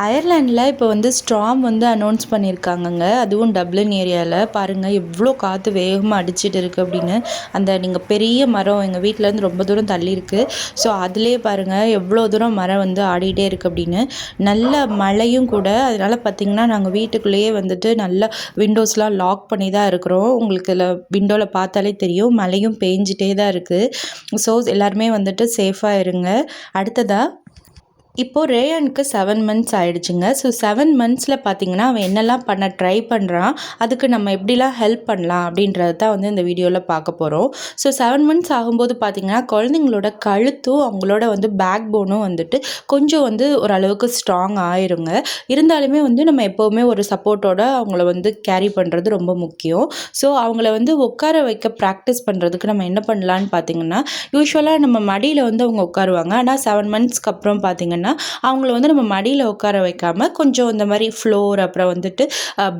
அயர்லாண்டில் இப்போ வந்து ஸ்டார்ம் வந்து அனௌன்ஸ் பண்ணியிருக்காங்கங்க. அதுவும் டப்ளின் ஏரியாவில் பாருங்கள் எவ்வளோ காற்று வேகமாக அடிச்சிட்டு இருக்குது அப்படின்னு. அந்த நீங்கள் பெரிய மரம் எங்கள் வீட்டிலேருந்து ரொம்ப தூரம் தள்ளி இருக்குது. ஸோ அதிலே பாருங்கள் எவ்வளோ தூரம் மரம் வந்து ஆடிட்டே இருக்குது அப்படின்னு. நல்ல மழையும் கூட. அதனால் பார்த்திங்கன்னா நாங்கள் வீட்டுக்குள்ளேயே வந்துட்டு நல்லா விண்டோஸ்லாம் லாக் பண்ணி தான் இருக்கிறோம். உங்களுக்கு இதில் விண்டோவில் பார்த்தாலே தெரியும் மழையும் பேஞ்சிட்டே தான் இருக்குது. ஸோ எல்லாருமே வந்துட்டு சேஃபாக இருங்க. அடுத்ததாக இப்போது ரேயானுக்கு 7 மந்த்ஸ் ஆகிடுச்சுங்க. ஸோ 7 மந்த்ஸில் பார்த்திங்கன்னா அவன் என்னெல்லாம் பண்ண ட்ரை பண்ணுறான், அதுக்கு நம்ம எப்படிலாம் ஹெல்ப் பண்ணலாம் அப்படின்றது தான் வந்து இந்த வீடியோவில் பார்க்க போகிறோம். ஸோ 7 மந்த்ஸ் ஆகும்போது பார்த்திங்கன்னா குழந்தைங்களோட கழுத்தும் அவங்களோட வந்து பேக் போனும் வந்துட்டு கொஞ்சம் வந்து ஓரளவுக்கு ஸ்ட்ராங் ஆயிருங்க. இருந்தாலுமே வந்து நம்ம எப்போவுமே ஒரு சப்போர்ட்டோட அவங்கள வந்து கேரி பண்ணுறது ரொம்ப முக்கியம். ஸோ அவங்கள வந்து உட்கார வைக்க ப்ராக்டிஸ் பண்ணுறதுக்கு நம்ம என்ன பண்ணலான்னு பார்த்திங்கன்னா, யூஸ்வலாக நம்ம மடியில் வந்து அவங்க உட்காருவாங்க. ஆனால் 7 மந்த்ஸ்க்கு அப்புறம் பார்த்திங்கன்னா அவங்கள வந்து நம்ம மடியில் உட்கார வைக்காமல் கொஞ்சம் இந்த மாதிரி ஃப்ளோர் அப்புறம் வந்துட்டு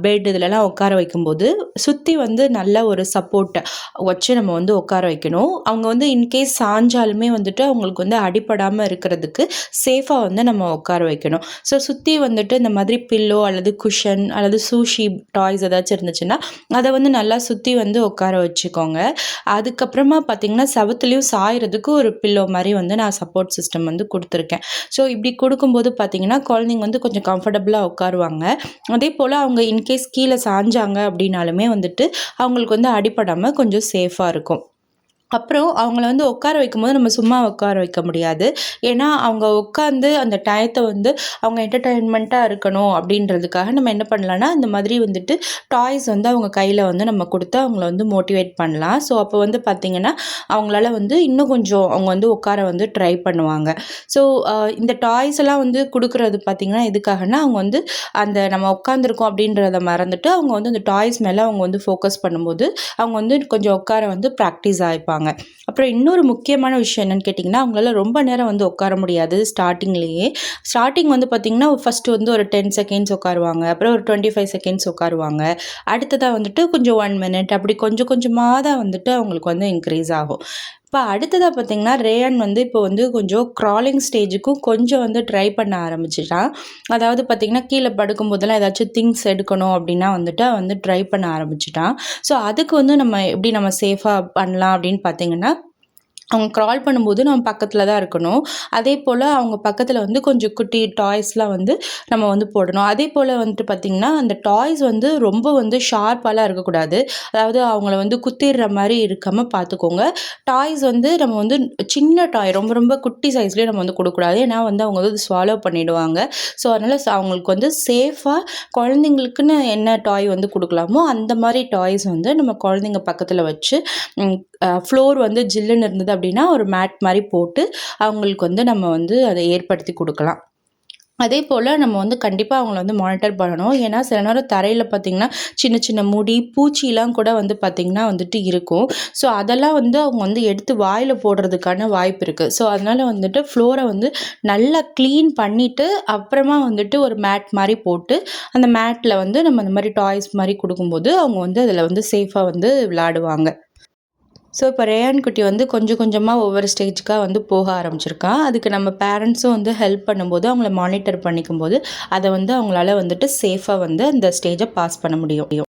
பெட் இதிலலாம் உட்கார வைக்கும்போது சுற்றி வந்து நல்ல ஒரு சப்போர்ட்டை வச்சு நம்ம வந்து உட்கார வைக்கணும். அவங்க வந்து இன்கேஸ் சாஞ்சாலுமே வந்துட்டு அவங்களுக்கு வந்து அடிப்படாமல் இருக்கிறதுக்கு சேஃபாக வந்து நம்ம உட்கார வைக்கணும். ஸோ சுற்றி வந்துட்டு இந்த மாதிரி பில்லோ அல்லது குஷன் அல்லது சூஷி டாய்ஸ் ஏதாச்சும் இருந்துச்சுன்னா அதை வந்து நல்லா சுற்றி வந்து உட்கார வச்சுக்கோங்க. அதுக்கப்புறமா பார்த்திங்கன்னா செவத்துலேயும் சாயறதுக்கு ஒரு பில்லோ மாதிரி வந்து நான் சப்போர்ட் சிஸ்டம் வந்து கொடுத்துருக்கேன். ஸோ இப்படி கொடுக்கும்போது பார்த்திங்கன்னா குழந்தைங்க வந்து கொஞ்சம் கம்ஃபர்டபுளாக உட்காருவாங்க. அதே போல் அவங்க இன்கேஸ் கீழே சாஞ்சாங்க அப்படின்னாலுமே வந்துட்டு அவங்களுக்கு வந்து அடிப்படாமல் கொஞ்சம் சேஃபாக இருக்கும். அப்புறம் அவங்கள வந்து உட்கார வைக்கும்போது நம்ம சும்மா உட்கார வைக்க முடியாது. ஏன்னா அவங்க உட்காந்து அந்த டயத்தை வந்து அவங்க என்டர்டெயின்மெண்ட்டாக இருக்கணும் அப்படின்றதுக்காக நம்ம என்ன பண்ணலான்னா இந்த மாதிரி வந்துட்டு டாய்ஸ் வந்து அவங்க கையில் வந்து நம்ம கொடுத்து அவங்கள வந்து மோட்டிவேட் பண்ணலாம். ஸோ அப்போ வந்து பார்த்திங்கன்னா அவங்களால வந்து இன்னும் கொஞ்சம் அவங்க வந்து உட்கார வந்து ட்ரை பண்ணுவாங்க. ஸோ இந்த டாய்ஸ் எல்லாம் வந்து கொடுக்குறது பார்த்திங்கன்னா எதுக்காகனா அவங்க வந்து அந்த நம்ம உட்காந்துருக்கோம் அப்படின்றத மறந்துட்டு அவங்க வந்து அந்த டாய்ஸ் மேலே அவங்க வந்து ஃபோக்கஸ் பண்ணும்போது அவங்க வந்து கொஞ்சம் உட்கார வந்து ப்ராக்டிஸ் ஆகிப்பாங்க. அப்புறம் இன்னொரு முக்கியமான விஷயம் என்னன்னு கேட்டிங்கன்னா, அவங்களால ரொம்ப நேரம் வந்து உட்கார முடியாது. ஸ்டார்டிங் வந்து பார்த்திங்கன்னா ஃபஸ்ட்டு வந்து ஒரு 10 செகண்ட்ஸ் உட்காருவாங்க, அப்புறம் ஒரு 25 செகண்ட்ஸ் உட்காருவாங்க. அடுத்ததாக வந்துட்டு கொஞ்சம் 1 மினிட் அப்படி கொஞ்சம் கொஞ்சமாக தான் வந்துட்டு அவங்களுக்கு வந்து இன்க்ரீஸ் ஆகும். இப்போ அடுத்ததாக பார்த்திங்கன்னா ரேயான் வந்து இப்போ வந்து கொஞ்சம் க்ராலிங் ஸ்டேஜுக்கும் கொஞ்சம் வந்து ட்ரை பண்ண ஆரம்பிச்சிட்டான். அதாவது பார்த்திங்கன்னா கீழே படுக்கும்போதெல்லாம் ஏதாச்சும் திங்ஸ் எடுக்கணும் அப்படின்னா வந்துட்டு வந்து ட்ரை பண்ண ஆரம்பிச்சிட்டான். ஸோ அதுக்கு வந்து நம்ம எப்படி நம்ம சேஃபாக பண்ணலாம் அப்படின்னு பார்த்திங்கன்னா, அவங்க க்ரால் பண்ணும்போது நம்ம பக்கத்தில் தான் இருக்கணும். அதே போல் அவங்க பக்கத்தில் வந்து கொஞ்சம் குட்டி டாய்ஸ்லாம் வந்து நம்ம வந்து போடணும். அதே போல் வந்துட்டு பார்த்திங்கன்னா அந்த டாய்ஸ் வந்து ரொம்ப வந்து ஷார்ப்பாலாம் இருக்கக்கூடாது. அதாவது அவங்கள வந்து குத்திடுற மாதிரி இருக்காமல் பார்த்துக்கோங்க. டாய்ஸ் வந்து நம்ம வந்து சின்ன டாய் ரொம்ப ரொம்ப குட்டி சைஸ்லேயே நம்ம வந்து கொடுக்கக்கூடாது. ஏன்னா வந்து அவங்க வந்து ஸ்வாலோ பண்ணிவிடுவாங்க. ஸோ அதனால் அவங்களுக்கு வந்து சேஃபாக குழந்தைங்களுக்குன்னு என்ன டாய் வந்து கொடுக்கலாமோ அந்த மாதிரி டாய்ஸ் வந்து நம்ம குழந்தைங்க பக்கத்தில் வச்சு ஃப்ளோர் வந்து ஜில்லுன்னு இருந்தது அப்படின்னா ஒரு மேட் மாதிரி போட்டு அவங்களுக்கு வந்து நம்ம வந்து அதை ஏற்படுத்தி கொடுக்கலாம். அதே போல் நம்ம வந்து கண்டிப்பாக அவங்கள வந்து மானிட்டர் பண்ணணும். ஏன்னா சில நேரம் தரையில் பார்த்திங்கன்னா சின்ன சின்ன முடி பூச்சிலாம் கூட வந்து பார்த்திங்கன்னா வந்துட்டு இருக்கும். ஸோ அதெல்லாம் வந்து அவங்க வந்து எடுத்து வாயில் போடுறதுக்கான வாய்ப்பு இருக்குது. ஸோ அதனால் வந்துட்டு ஃப்ளோரை வந்து நல்லா க்ளீன் பண்ணிவிட்டு அப்புறமா வந்துட்டு ஒரு மேட் மாதிரி போட்டு அந்த மேட்டில் வந்து நம்ம அந்த மாதிரி டாய்ஸ் மாதிரி கொடுக்கும்போது அவங்க வந்து அதில் வந்து சேஃபாக வந்து விளையாடுவாங்க. ஸோ இப்போ ரேயான் குட்டி வந்து கொஞ்சம் கொஞ்சமாக ஒவ்வொரு ஸ்டேஜுக்காக வந்து போக ஆரம்பிச்சிருக்கான். அதுக்கு நம்ம பேரண்ட்ஸும் வந்து ஹெல்ப் பண்ணும்போது அவங்கள மானிட்டர் பண்ணிக்கும்போது அதை வந்து அவங்களால வந்துட்டு சேஃபாக வந்து அந்த ஸ்டேஜை பாஸ் பண்ண முடியும்.